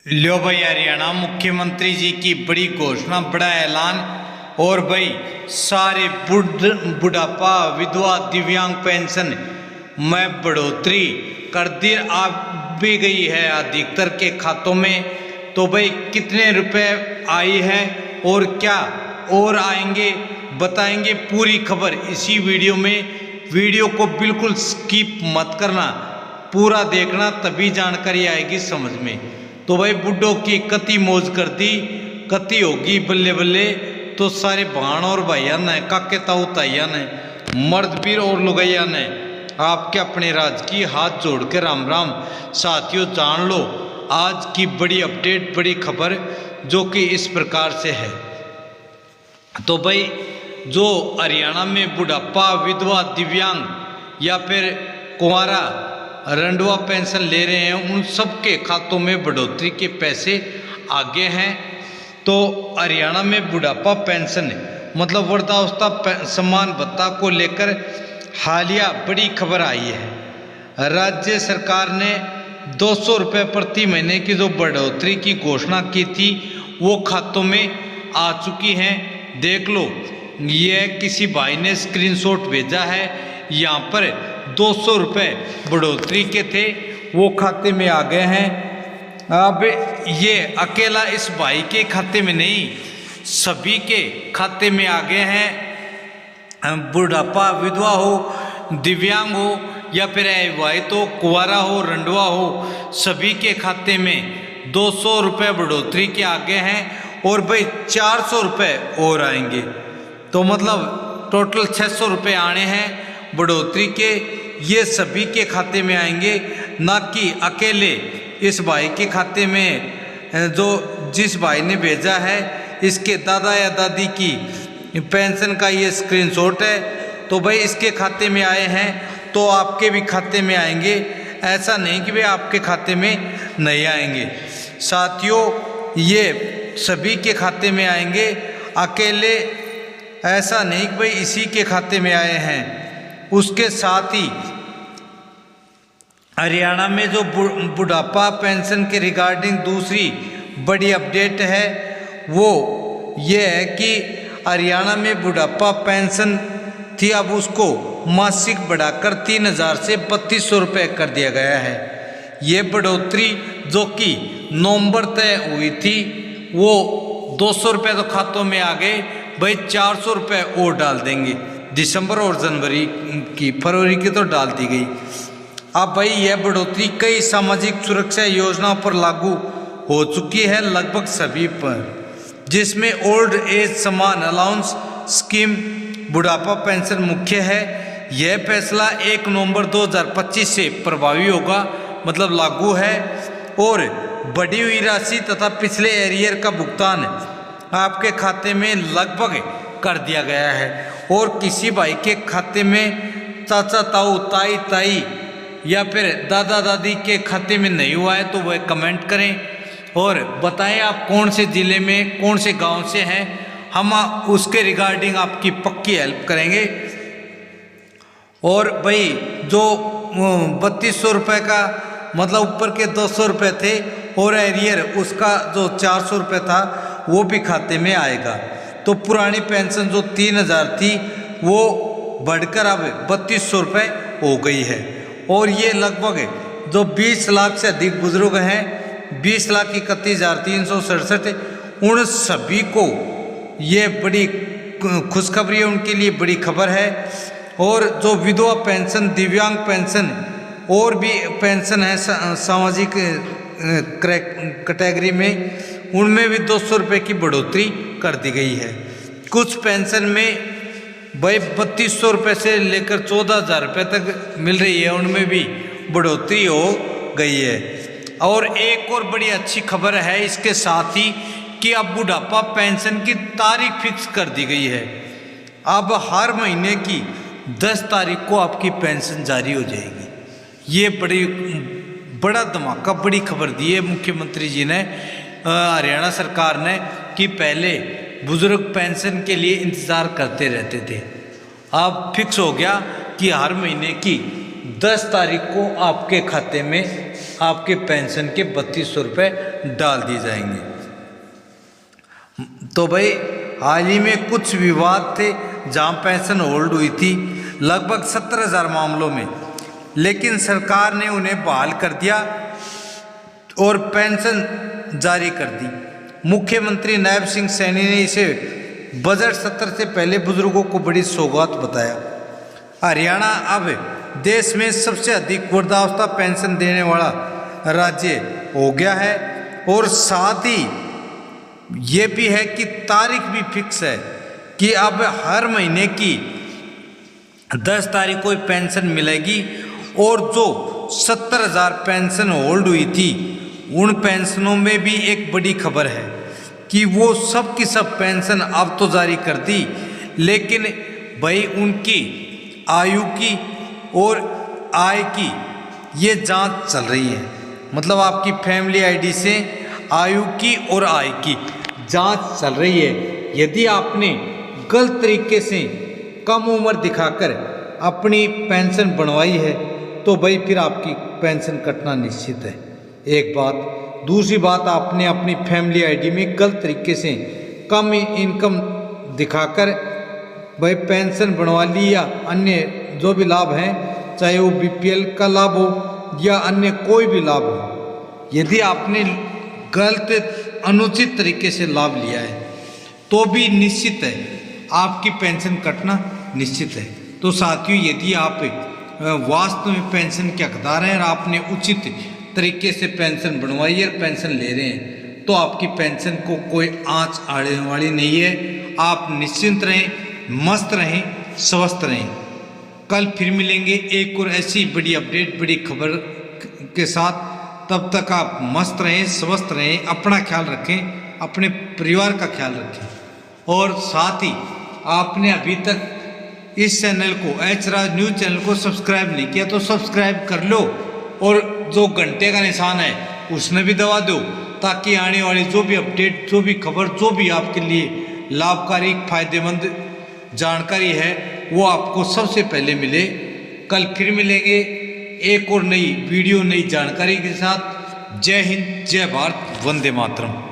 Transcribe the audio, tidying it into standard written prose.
लो भाई, हरियाणा मुख्यमंत्री जी की बड़ी घोषणा, बड़ा ऐलान। और भाई सारे बुढ़ापा, विधवा, दिव्यांग पेंशन में बढ़ोतरी कर दी आ भी गई है अधिकतर के खातों में। तो भाई कितने रुपए आई है और क्या और आएंगे बताएंगे पूरी खबर इसी वीडियो में। वीडियो को बिल्कुल स्किप मत करना, पूरा देखना, तभी जानकारी आएगी समझ में। तो भाई बुड्ढों की कति मौज कर दी, कति होगी बल्ले बल्ले। तो सारे भाण और भाइया ने, काके ताऊ ताइया ने, मर्द पीर और लुगैया ने आपके अपने राज की हाथ जोड़ के राम राम। साथियों जान लो आज की बड़ी अपडेट, बड़ी खबर जो कि इस प्रकार से है। तो भाई जो हरियाणा में बुढ़ापा, विधवा, दिव्यांग या फिर कुंवारा रंडवा पेंशन ले रहे हैं, उन सबके खातों में बढ़ोतरी के पैसे आगे हैं। तो हरियाणा में बुढ़ापा पेंशन मतलब वृद्धावस्था सम्मान भत्ता को लेकर हालिया बड़ी खबर आई है। राज्य सरकार ने 200 रुपये प्रति महीने की जो बढ़ोतरी की घोषणा की थी वो खातों में आ चुकी हैं। देख लो, ये किसी भाई ने स्क्रीनशॉट भेजा है। यहाँ पर 200 रुपये बढ़ोतरी के थे, वो खाते में आ गए हैं। अब ये अकेला इस भाई के खाते में नहीं, सभी के खाते में आ गए हैं। बुढ़ापा, विधवा हो, दिव्यांग हो या फिर अविवाहित हो, कुंवारा हो, रंडवा हो, सभी के खाते में 200 रुपये बढ़ोतरी के आगे हैं। और भाई 400 रुपये और आएंगे, तो मतलब टोटल 600 रुपये आने हैं बढ़ोतरी के। ये सभी के खाते में आएंगे, ना कि अकेले इस भाई के खाते में। जो जिस भाई ने भेजा है इसके दादा या दादी की पेंशन का ये स्क्रीनशॉट है। तो भाई इसके खाते में आए हैं तो आपके भी खाते में आएंगे, ऐसा नहीं कि भाई आपके खाते में नहीं आएंगे। साथियों ये सभी के खाते में आएंगे, अकेले ऐसा नहीं कि भाई इसी के खाते में आए हैं। उसके साथ ही हरियाणा में जो बुढ़ापा पेंशन के रिगार्डिंग दूसरी बड़ी अपडेट है वो ये है कि हरियाणा में बुढ़ापा पेंशन थी, अब उसको मासिक बढ़ाकर 3000 से 3200 रुपये कर दिया गया है। ये बढ़ोतरी जो कि नवंबर तय हुई थी वो 200 रुपये तो खातों में आ गए, भाई 400 रुपये और डाल देंगे। दिसंबर और जनवरी की, फरवरी की तो डाल दी गई। अब भाई यह बढ़ोतरी कई सामाजिक सुरक्षा योजनाओं पर लागू हो चुकी है, लगभग सभी पर, जिसमें ओल्ड एज सम्मान अलाउंस स्कीम बुढ़ापा पेंशन मुख्य है। यह फैसला 1 नवंबर 2025 से प्रभावी होगा, मतलब लागू है। और बढ़ी हुई राशि तथा पिछले एरियर का भुगतान आपके खाते में लगभग कर दिया गया है। और किसी भाई के खाते में चाचा ताऊ, ताई ताई या फिर दादा दादी के खाते में नहीं हुआ है तो वह कमेंट करें और बताएं आप कौन से ज़िले में, कौन से गांव से हैं, हम उसके रिगार्डिंग आपकी पक्की हेल्प करेंगे। और भाई जो 3200 रुपये का मतलब ऊपर के 200 रुपये थे और एरियर उसका जो 400 रुपये था वो भी खाते में आएगा। तो पुरानी पेंशन जो 3000 थी वो बढ़कर अब 3200 रुपये हो गई है। और ये लगभग जो 20 लाख से अधिक बुजुर्ग हैं, 20,31,367, उन सभी को ये बड़ी खुशखबरी है, उनके लिए बड़ी खबर है। और जो विधवा पेंशन, दिव्यांग पेंशन और भी पेंशन है सामाजिक कैटेगरी में, उनमें भी 200 रुपये की बढ़ोतरी कर दी गई है। कुछ पेंशन में भाई 3200 रुपये से लेकर 14,000 रुपये तक मिल रही है, उनमें भी बढ़ोतरी हो गई है। और एक और बड़ी अच्छी खबर है इसके साथ ही कि अब बुढ़ापा पेंशन की तारीख फिक्स कर दी गई है। अब हर महीने की 10 तारीख को आपकी पेंशन जारी हो जाएगी। ये बड़ा धमाका, बड़ी खबर दी है मुख्यमंत्री जी ने, हरियाणा सरकार ने, कि पहले बुजुर्ग पेंशन के लिए इंतज़ार करते रहते थे। अब फिक्स हो गया कि हर महीने की 10 तारीख को आपके खाते में आपके पेंशन के 3200 रुपये डाल दिए जाएंगे। तो भाई हाल ही में कुछ विवाद थे जहां पेंशन होल्ड हुई थी लगभग 70,000 मामलों में, लेकिन सरकार ने उन्हें बहाल कर दिया और पेंशन जारी कर दी। मुख्यमंत्री नायब सिंह सैनी ने इसे बजट सत्र से पहले बुजुर्गों को बड़ी सौगात बताया। हरियाणा अब देश में सबसे अधिक वृद्धावस्था पेंशन देने वाला राज्य हो गया है और साथ ही ये भी है कि तारीख भी फिक्स है कि अब हर महीने की 10 तारीख को पेंशन मिलेगी और जो 70,000 पेंशन होल्ड हुई थी उन पेंशनों में भी एक बड़ी खबर है कि वो सब की सब पेंशन अब तो जारी कर दी, लेकिन भाई उनकी आयु की और आय की ये जांच चल रही है। मतलब आपकी फैमिली आईडी से आयु की और आय की जांच चल रही है। यदि आपने गलत तरीके से कम उम्र दिखाकर अपनी पेंशन बनवाई है तो भाई फिर आपकी पेंशन कटना निश्चित है, एक बात। दूसरी बात, आपने अपनी फैमिली आईडी में गलत तरीके से कम इनकम दिखाकर भाई पेंशन बनवा ली या अन्य जो भी लाभ हैं, चाहे वो बीपीएल का लाभ हो या अन्य कोई भी लाभ हो, यदि आपने गलत अनुचित तरीके से लाभ लिया है तो भी निश्चित है आपकी पेंशन कटना निश्चित है। तो साथियों, यदि आप वास्तव में पेंशन के हकदार हैं और आपने उचित तरीके से पेंशन बनवाई और पेंशन ले रहे हैं तो आपकी पेंशन को कोई आंच आने वाली नहीं है। आप निश्चिंत रहें, मस्त रहें, स्वस्थ रहें। कल फिर मिलेंगे एक और ऐसी बड़ी अपडेट, बड़ी खबर के साथ। तब तक आप मस्त रहें, स्वस्थ रहें, अपना ख्याल रखें, अपने परिवार का ख्याल रखें। और साथ ही आपने अभी तक इस चैनल को, एच राज न्यूज़ चैनल को सब्सक्राइब नहीं किया तो सब्सक्राइब कर लो और जो घंटे का निशान है उसमें भी दबा दो, ताकि आने वाली जो भी अपडेट, जो भी खबर, जो भी आपके लिए लाभकारी, फायदेमंद जानकारी है वो आपको सबसे पहले मिले। कल फिर मिलेंगे एक और नई वीडियो, नई जानकारी के साथ। जय हिंद, जय भारत, वंदे मातरम।